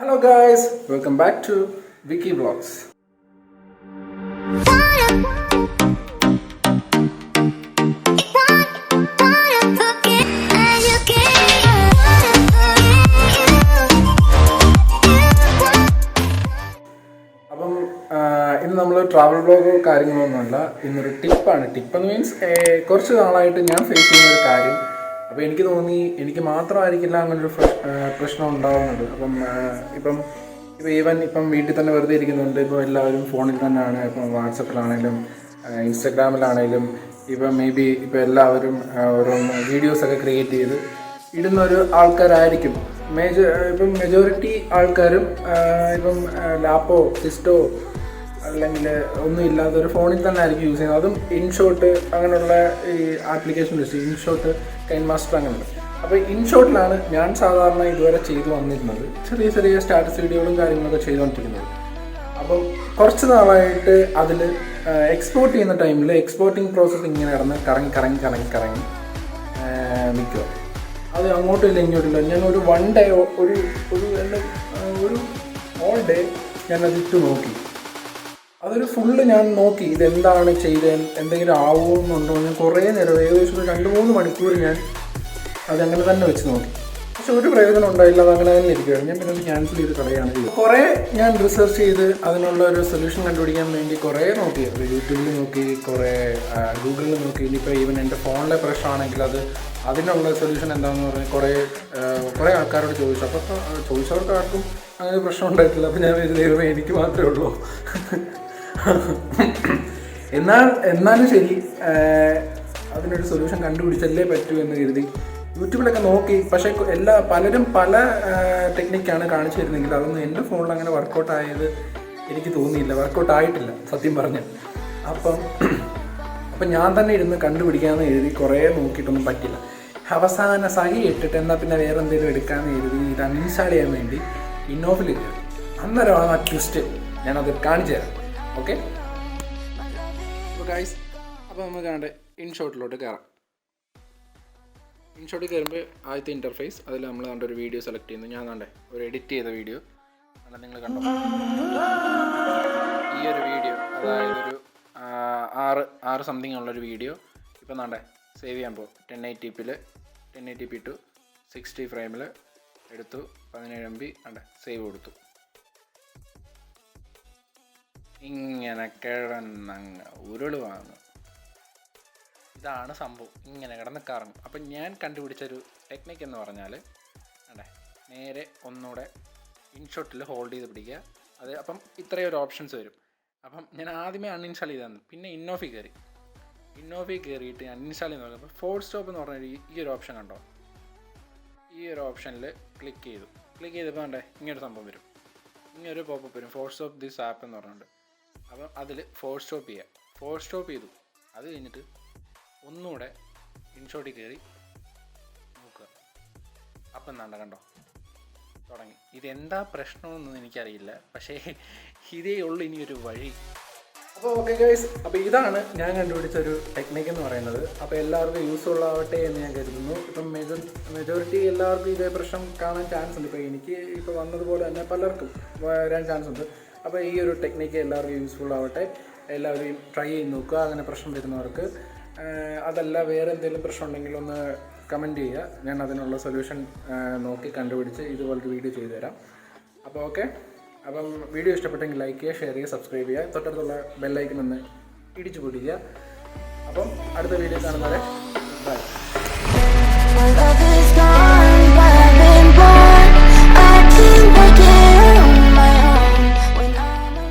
Hello guys, welcome back to Vicky Vlogs. അപ്പം ഇന്ന് നമ്മൾ ട്രാവൽ വ്ളോഗോ കാര്യങ്ങളൊന്നുമല്ല, ഇന്നൊരു ടിപ്പാണ്. ടിപ്പെന്ന് മീൻസ് കുറച്ച് നാളായിട്ട് ഞാൻ ഫേസ് ചെയ്യുന്ന ഒരു കാര്യം. അപ്പോൾ എനിക്ക് തോന്നി എനിക്ക് മാത്രമായിരിക്കില്ല അങ്ങനൊരു പ്രശ്നം ഉണ്ടാകുന്നത്. ഇപ്പം ഈവൻ വീട്ടിൽ തന്നെ വെറുതെ ഇരിക്കുന്നുണ്ട്. ഇപ്പോൾ എല്ലാവരും ഫോണിൽ തന്നെയാണ്. ഇപ്പം വാട്സപ്പിലാണേലും ഇൻസ്റ്റഗ്രാമിലാണേലും ഇപ്പം മേ ബി ഇപ്പോൾ എല്ലാവരും ഓരോ വീഡിയോസൊക്കെ ക്രിയേറ്റ് ചെയ്ത് ഇടുന്നൊരു ആൾക്കാരായിരിക്കും. ഇപ്പം മെജോറിറ്റി ആൾക്കാരും ഇപ്പം ലാപ്പോ സിസ്റ്റോ അല്ലെങ്കിൽ ഒന്നും ഇല്ലാത്തൊരു ഫോണിൽ തന്നെ ആയിരിക്കും യൂസ് ചെയ്യുന്നത്. അതും ഇൻഷോട്ട് അങ്ങനെയുള്ള ഈ ആപ്ലിക്കേഷൻ വെച്ച് ഇൻഷോട്ട് കൈൻ മാസ്റ്റർ അങ്ങനെയുണ്ട്. അപ്പോൾ ഇൻഷോട്ടിലാണ് ഞാൻ സാധാരണ ഇതുവരെ ചെയ്തു വന്നിരുന്നത്. ചെറിയ ചെറിയ സ്റ്റാറ്റസ് വീഡിയോകളും കാര്യങ്ങളൊക്കെ ചെയ്തുകൊണ്ടിരിക്കുന്നത്. അപ്പം കുറച്ച് നാളായിട്ട് അതിൽ എക്സ്പോർട്ട് ചെയ്യുന്ന ടൈമിൽ എക്സ്പോർട്ടിങ് പ്രോസസ്സ് ഇങ്ങനെ കറങ്ങി നിൽക്കുക. അത് അങ്ങോട്ടില്ല ഇങ്ങോട്ടില്ല. ഞാൻ ഒരു വൺ ഡേ ഒരു ഓൾ ഡേ ഞാനത് ഇട്ട് നോക്കി. അതൊരു ഫുള്ള് ഞാൻ നോക്കി ഇതെന്താണ് ചെയ്തത്, എന്തെങ്കിലും ആവുമെന്നുണ്ടോ. ഞാൻ കുറേ നേരം ഏകദേശം 2-3 മണിക്കൂർ ഞാൻ അതങ്ങനെ തന്നെ വെച്ച് നോക്കി. പക്ഷെ ഒരു പ്രയോജനം ഉണ്ടായില്ല. അതങ്ങനെ തന്നെ ഇരിക്കുകയാണ്. ഞാൻ പിന്നെ അത് ക്യാൻസൽ ചെയ്ത് കളയാണ് ചെയ്തത്. കുറേ ഞാൻ റിസർച്ച് ചെയ്ത് അതിനുള്ള ഒരു സൊല്യൂഷൻ കണ്ടുപിടിക്കാൻ വേണ്ടി കുറേ നോക്കി. യൂട്യൂബിൽ നോക്കി, കുറേ ഗൂഗിളിൽ നോക്കി. ഇനിയിപ്പോൾ ഈവൻ എൻ്റെ ഫോണിലെ പ്രശ്നമാണെങ്കിൽ അതിനുള്ള സൊല്യൂഷൻ എന്താണെന്ന് പറഞ്ഞ് കുറേ ആൾക്കാരോട് ചോദിച്ചു. അപ്പോൾ ചോദിച്ചവർക്ക് ആർക്കും അങ്ങനെ പ്രശ്നം ഉണ്ടായിട്ടില്ല. അപ്പോൾ ഞാൻ ദൈവമേ എനിക്ക് മാത്രമേ ഉള്ളൂ. എന്നാലും ശരി, അതിനൊരു സൊല്യൂഷൻ കണ്ടുപിടിച്ചല്ലേ പറ്റൂ എന്ന് കരുതി യൂട്യൂബിലൊക്കെ നോക്കി. പക്ഷേ പലരും പല ടെക്നിക്കാണ് കാണിച്ചു തരുന്നെങ്കിൽ അതൊന്നും എൻ്റെ ഫോണിൽ അങ്ങനെ വർക്കൗട്ട് ആയത് എനിക്ക് തോന്നിയില്ല. വർക്കൗട്ട് ആയിട്ടില്ല സത്യം പറഞ്ഞ്. അപ്പം ഞാൻ തന്നെ ഇരുന്ന് കണ്ടുപിടിക്കാമെന്ന് എഴുതി കുറേ നോക്കിയിട്ടൊന്നും പറ്റില്ല. അവസാന സഹി ഇട്ടിട്ട് എന്നാൽ പിന്നെ വേറെ എന്തെങ്കിലും എടുക്കാമെന്ന് എഴുതി ഇത് അൺഇൻസ്റ്റാൾ ചെയ്യാൻ വേണ്ടി ഇന്നോഫിൽ കയറി. അന്നേരമാണ് ആ ട്വിസ്റ്റ്. ഞാനത് കാണിച്ചു തരാം. ഓക്കെ, അപ്പോൾ ഗൈസ്, അപ്പോൾ നമുക്ക് കാണേണ്ട ഇൻഷോട്ടിലോട്ട് കയറാം. ഇൻഷോട്ടിൽ കയറുമ്പോൾ ആദ്യത്തെ ഇൻ്റർഫേസ് അതിൽ നമ്മൾ കണ്ട ഒരു വീഡിയോ സെലക്ട് ചെയ്യുന്നു. ഞാൻ കണ്ടേ ഒരു എഡിറ്റ് ചെയ്ത വീഡിയോ അല്ല, നിങ്ങൾ കണ്ടോ ഈ ഒരു വീഡിയോ, അതായത് ഒരു 6 സംതിങ് ഉള്ളൊരു വീഡിയോ. ഇപ്പം കണ്ടേ സേവ് ചെയ്യാൻ പോകും. 1080p ടു 60 ഫ്രെയിമിൽ എടുത്തു. 17 MB കണ്ടേ സേവ് കൊടുത്തു. ഇങ്ങനെ കിടന്നങ്ങ് ഉരുള് വാങ്ങും. ഇതാണ് സംഭവം. ഇങ്ങനെ കിടന്ന് കറങ്ങും. അപ്പം ഞാൻ കണ്ടുപിടിച്ചൊരു ടെക്നിക്ക് എന്ന് പറഞ്ഞാൽ അല്ലേ, നേരെ ഒന്നുകൂടെ ഇൻഷോട്ടിൽ ഹോൾഡ് ചെയ്ത് പിടിക്കുക. അപ്പം ഇത്രയും ഒരു ഓപ്ഷൻസ് വരും. അപ്പം ഞാൻ ആദ്യമേ അൺഇൻസ്റ്റാൾ ചെയ്തു. പിന്നെ ഇന്നോഫിൽ കയറിയിട്ട് അൺഇൻസ്റ്റാൾ ചെയ്ത് നോക്കുമ്പോൾ ഫോർ സ്റ്റോപ്പ് എന്ന് പറഞ്ഞൊരു ഈ ഒരു ഓപ്ഷൻ കണ്ടോ. ഈ ഒരു ഓപ്ഷനിൽ ക്ലിക്ക് ചെയ്തപ്പോൾ കണ്ടേ ഇങ്ങനൊരു സംഭവം വരും. ഇങ്ങനൊരു പോപ്പപ്പ് വരും, ഫോർ സ്റ്റോപ്പ് ദിസ് ആപ്പ് എന്ന് പറഞ്ഞുകൊണ്ട്. അപ്പം അതിൽ ഫോർ സ്റ്റോപ്പ് ചെയ്തു. അത് കഴിഞ്ഞിട്ട് ഒന്നുകൂടെ ഇൻഷോട്ടിൽ കയറി നോക്കുക. അപ്പം എന്താണ്ട കണ്ടോ തുടങ്ങി. ഇതെന്താ പ്രശ്നമൊന്നും എനിക്കറിയില്ല, പക്ഷേ ഇതേ ഉള്ളൂ ഇനിയൊരു വഴി. അപ്പോൾ ഓക്കെ ഗൈസ്, അപ്പോൾ ഇതാണ് ഞാൻ കണ്ടുപിടിച്ചൊരു ടെക്നിക്ക് എന്ന് പറയുന്നത്. അപ്പോൾ എല്ലാവർക്കും യൂസ്ഫുൾ ആവട്ടെ എന്ന് ഞാൻ കരുതുന്നു. ഇപ്പം മെജോറിറ്റി എല്ലാവർക്കും ഇതേ പ്രശ്നം കാണാൻ ചാൻസ് ഉണ്ട്. ഇപ്പോൾ എനിക്ക് ഇപ്പോൾ വന്നതുപോലെ തന്നെ പലർക്കും വരാൻ ചാൻസ് ഉണ്ട്. അപ്പോൾ ഈ ഒരു ടെക്നിക്ക് എല്ലാവർക്കും യൂസ്ഫുൾ ആവട്ടെ. എല്ലാവരും ട്രൈ ചെയ്ത് നോക്കുക അങ്ങനെ പ്രശ്നം വരുന്നവർക്ക്. അതല്ല വേറെ എന്തെങ്കിലും പ്രശ്നം ഉണ്ടെങ്കിൽ ഒന്ന് കമൻറ്റ് ചെയ്യുക. ഞാൻ അതിനുള്ള സൊല്യൂഷൻ നോക്കി കണ്ടുപിടിച്ച് ഇതുപോലൊരു വീഡിയോ ചെയ്തു തരാം. അപ്പോൾ ഓക്കെ, അപ്പം വീഡിയോ ഇഷ്ടപ്പെട്ടെങ്കിൽ ലൈക്ക് ചെയ്യുക, ഷെയർ ചെയ്യുക, സബ്സ്ക്രൈബ് ചെയ്യുക. തൊട്ടടുത്തുള്ള ബെല്ലൈക്കൺ ഒന്ന് ഇടിച്ചു പൊടിക്കുക. അപ്പം അടുത്ത വീഡിയോ കാണുന്നവരെ ബൈ.